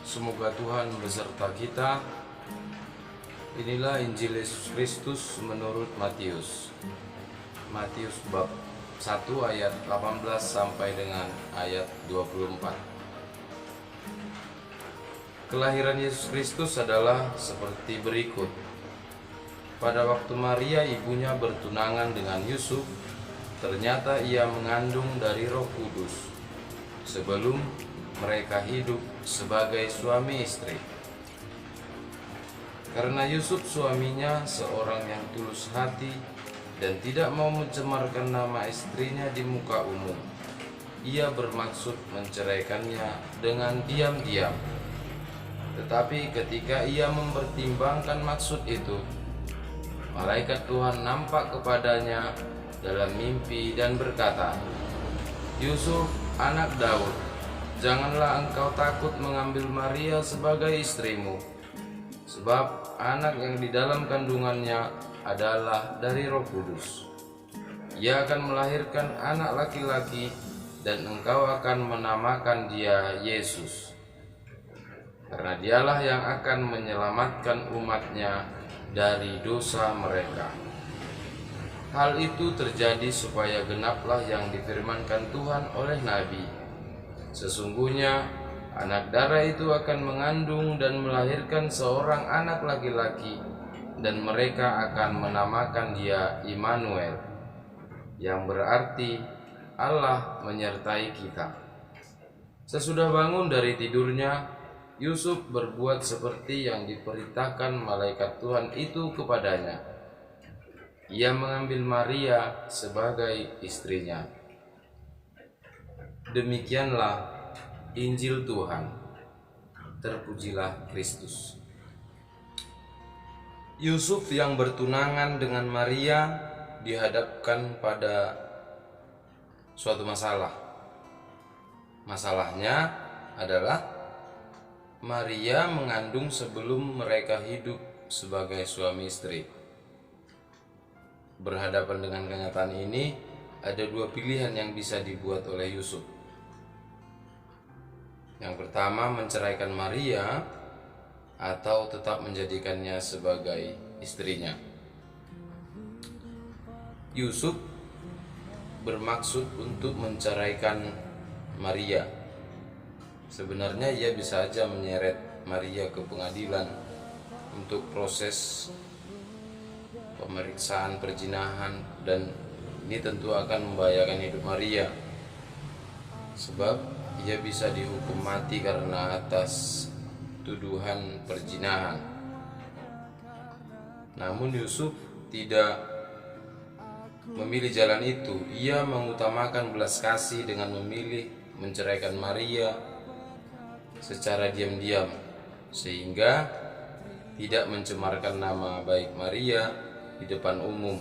Semoga Tuhan beserta kita. Inilah Injil Yesus Kristus menurut Matius. Matius bab 1 ayat 18 sampai dengan ayat 24. Kelahiran Yesus Kristus adalah seperti berikut. Pada waktu Maria ibunya bertunangan dengan Yusuf, ternyata ia mengandung dari Roh Kudus sebelum mereka hidup sebagai suami istri. Karena Yusuf suaminya seorang yang tulus hati dan tidak mau mencemarkan nama istrinya di muka umum, ia bermaksud menceraikannya dengan diam-diam. Tetapi ketika ia mempertimbangkan maksud itu, malaikat Tuhan nampak kepadanya dalam mimpi dan berkata, "Yusuf, anak Daud, janganlah engkau takut mengambil Maria sebagai istrimu, sebab anak yang di dalam kandungannya adalah dari Roh Kudus. Ia akan melahirkan anak laki-laki dan engkau akan menamakan dia Yesus, karena dialah yang akan menyelamatkan umatnya dari dosa mereka." Hal itu terjadi supaya genaplah yang difirmankan Tuhan oleh Nabi, "Sesungguhnya anak darah itu akan mengandung dan melahirkan seorang anak laki-laki, dan mereka akan menamakan dia Immanuel," yang berarti Allah menyertai kita. Sesudah bangun dari tidurnya, Yusuf berbuat seperti yang diperintahkan malaikat Tuhan itu kepadanya. Ia mengambil Maria sebagai istrinya. Demikianlah Injil Tuhan. Terpujilah Kristus. Yusuf yang bertunangan dengan Maria dihadapkan pada suatu masalah. Masalahnya adalah Maria mengandung sebelum mereka hidup sebagai suami istri. Berhadapan dengan kenyataan ini, ada dua pilihan yang bisa dibuat oleh Yusuf. Yang pertama, menceraikan Maria atau tetap menjadikannya sebagai istrinya. Yusuf bermaksud untuk menceraikan Maria. Sebenarnya ia bisa saja menyeret Maria ke pengadilan untuk proses pemeriksaan perzinahan, dan ini tentu akan membahayakan hidup Maria, sebab ia bisa dihukum mati karena atas tuduhan perzinahan. Namun Yusuf tidak memilih jalan itu. Ia mengutamakan belas kasih dengan memilih menceraikan Maria secara diam-diam, sehingga tidak mencemarkan nama baik Maria di depan umum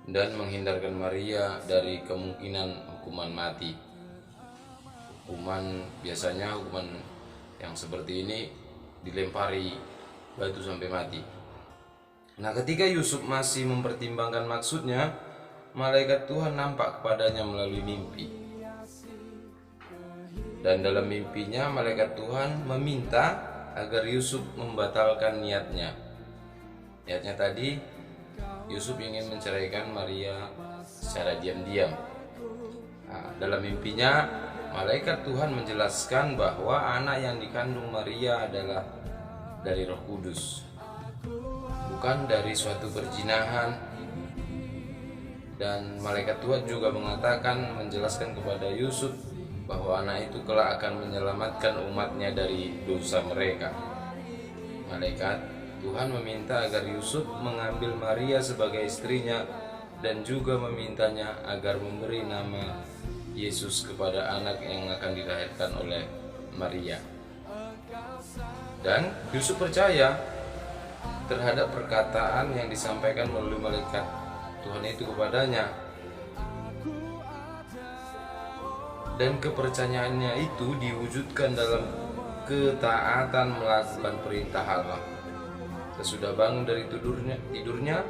dan menghindarkan Maria dari kemungkinan hukuman mati. Biasanya hukuman yang seperti ini dilempari batu sampai mati. Nah, ketika Yusuf masih mempertimbangkan maksudnya, malaikat Tuhan nampak kepadanya melalui mimpi. Dan dalam mimpinya malaikat Tuhan meminta agar Yusuf membatalkan niatnya. Niatnya tadi, Yusuf ingin menceraikan Maria secara diam-diam. Nah, dalam mimpinya, malaikat Tuhan menjelaskan bahwa anak yang dikandung Maria adalah dari Roh Kudus, bukan dari suatu perzinahan. Dan malaikat Tuhan juga menjelaskan kepada Yusuf bahwa anak itu kelak akan menyelamatkan umatnya dari dosa mereka. Malaikat Tuhan meminta agar Yusuf mengambil Maria sebagai istrinya dan juga memintanya agar memberi nama Yesus kepada anak yang akan dilahirkan oleh Maria. Dan Yusuf percaya terhadap perkataan yang disampaikan melalui malaikat Tuhan itu kepadanya. Dan kepercayaannya itu diwujudkan dalam ketaatan melakukan perintah Allah. Sesudah bangun dari tidurnya,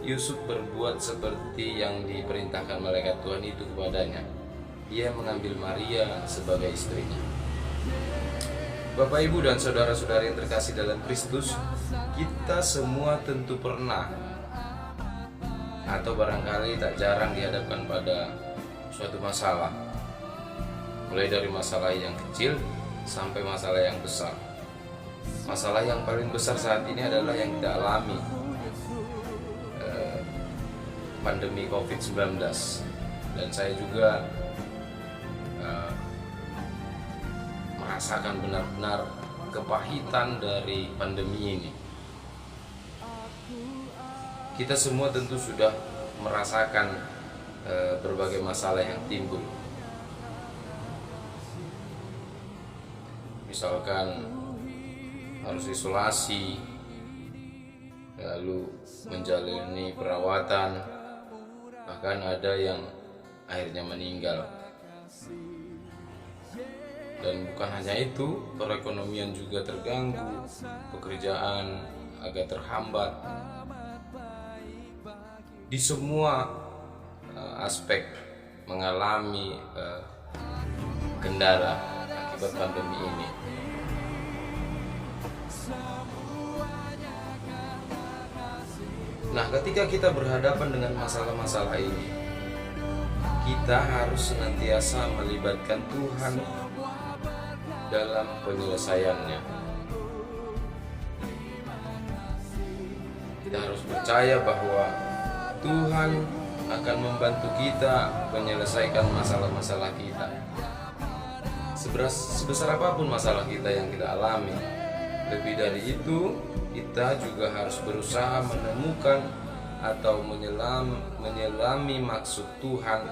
Yusuf berbuat seperti yang diperintahkan malaikat Tuhan itu kepadanya. Ia mengambil Maria sebagai istrinya. Bapak, Ibu, dan saudara-saudara yang terkasih dalam Kristus, kita semua tentu pernah atau barangkali tak jarang dihadapkan pada suatu masalah. Mulai dari masalah yang kecil sampai masalah yang besar. Masalah yang paling besar saat ini adalah yang kita alami, pandemi COVID-19. Dan saya juga merasakan benar-benar kepahitan dari pandemi ini. Kita semua tentu sudah merasakan berbagai masalah yang timbul. Misalkan harus isolasi, lalu menjalani perawatan, bahkan ada yang akhirnya meninggal. Dan bukan hanya itu, perekonomian juga terganggu, pekerjaan agak terhambat. Di semua aspek mengalami kendala akibat pandemi ini. Nah, ketika kita berhadapan dengan masalah-masalah ini, kita harus senantiasa melibatkan Tuhan dalam penyelesaiannya. Kita harus percaya bahwa Tuhan akan membantu kita menyelesaikan masalah-masalah kita. Sebesar apapun masalah kita yang kita alami, lebih dari itu, kita juga harus berusaha menemukan atau menyelami maksud Tuhan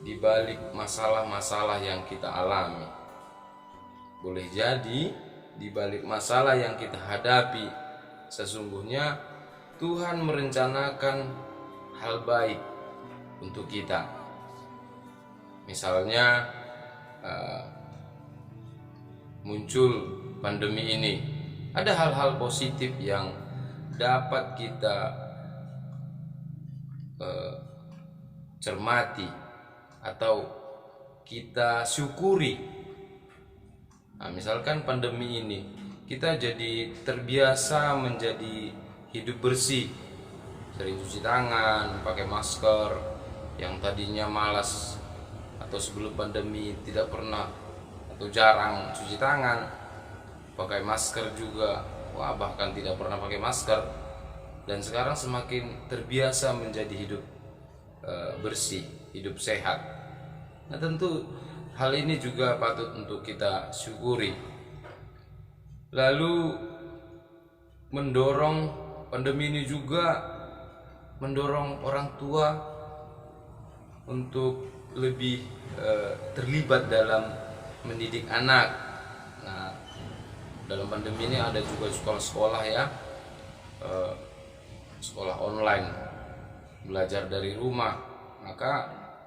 di balik masalah-masalah yang kita alami. Boleh jadi di balik masalah yang kita hadapi, sesungguhnya Tuhan merencanakan hal baik untuk kita. Misalnya muncul pandemi ini, ada hal-hal positif yang dapat kita cermati atau kita syukuri. Nah, misalkan pandemi ini kita jadi terbiasa menjadi hidup bersih, sering cuci tangan, pakai masker. Yang tadinya malas atau sebelum pandemi tidak pernah atau jarang cuci tangan, pakai masker juga, bahkan tidak pernah pakai masker. Dan sekarang semakin terbiasa menjadi hidup bersih, hidup sehat. Nah, tentu hal ini juga patut untuk kita syukuri. Lalu mendorong pandemi ini juga mendorong orang tua untuk lebih terlibat dalam mendidik anak. Nah, dalam pandemi ini ada juga sekolah-sekolah ya, sekolah online, belajar dari rumah. Maka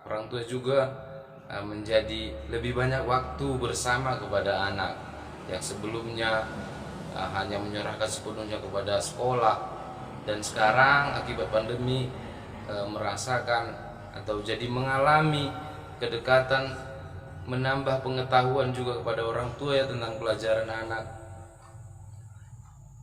orang tua juga menjadi lebih banyak waktu bersama kepada anak yang sebelumnya hanya menyerahkan sepenuhnya kepada sekolah, dan sekarang akibat pandemi merasakan atau jadi mengalami kedekatan, menambah pengetahuan juga kepada orang tua ya tentang pelajaran anak,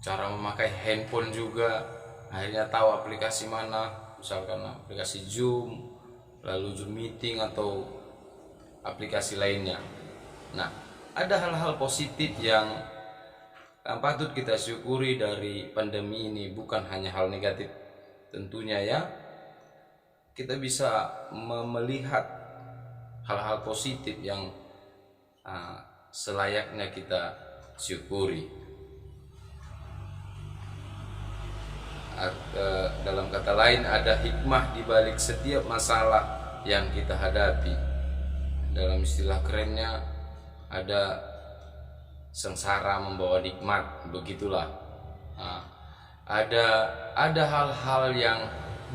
cara memakai handphone juga, akhirnya tahu aplikasi mana, misalkan aplikasi Zoom, lalu Zoom meeting atau aplikasi lainnya. Nah, ada hal-hal positif yang patut kita syukuri dari pandemi ini, bukan hanya hal negatif tentunya ya. Kita bisa melihat hal-hal positif yang selayaknya kita syukuri. Dalam kata lain, ada hikmah di balik setiap masalah yang kita hadapi. Dalam istilah kerennya ada sengsara membawa nikmat, begitulah. Nah, ada hal-hal yang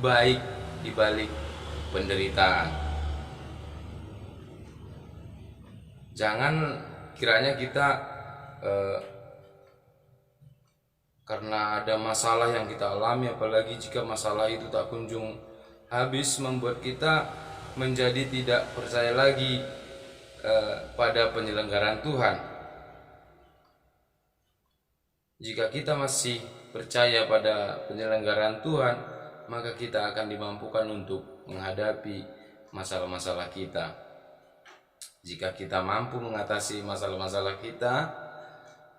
baik di balik penderitaan. Jangan kiranya kita Karena ada masalah yang kita alami, apalagi jika masalah itu tak kunjung habis, membuat kita menjadi tidak percaya lagi pada penyelenggaraan Tuhan. Jika kita masih percaya pada penyelenggaraan Tuhan, maka kita akan dimampukan untuk menghadapi masalah-masalah kita. Jika kita mampu mengatasi masalah-masalah kita,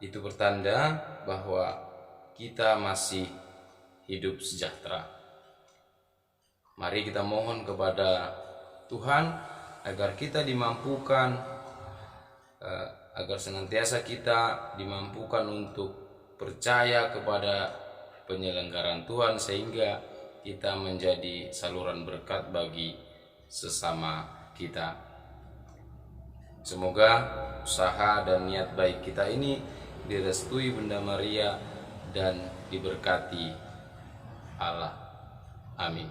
itu bertanda bahwa kita masih hidup sejahtera. Mari kita mohon kepada Tuhan agar kita dimampukan, agar senantiasa kita dimampukan untuk percaya kepada penyelenggaraan Tuhan, sehingga kita menjadi saluran berkat bagi sesama kita. Semoga usaha dan niat baik kita ini direstui Bunda Maria dan diberkati Allah. Amin.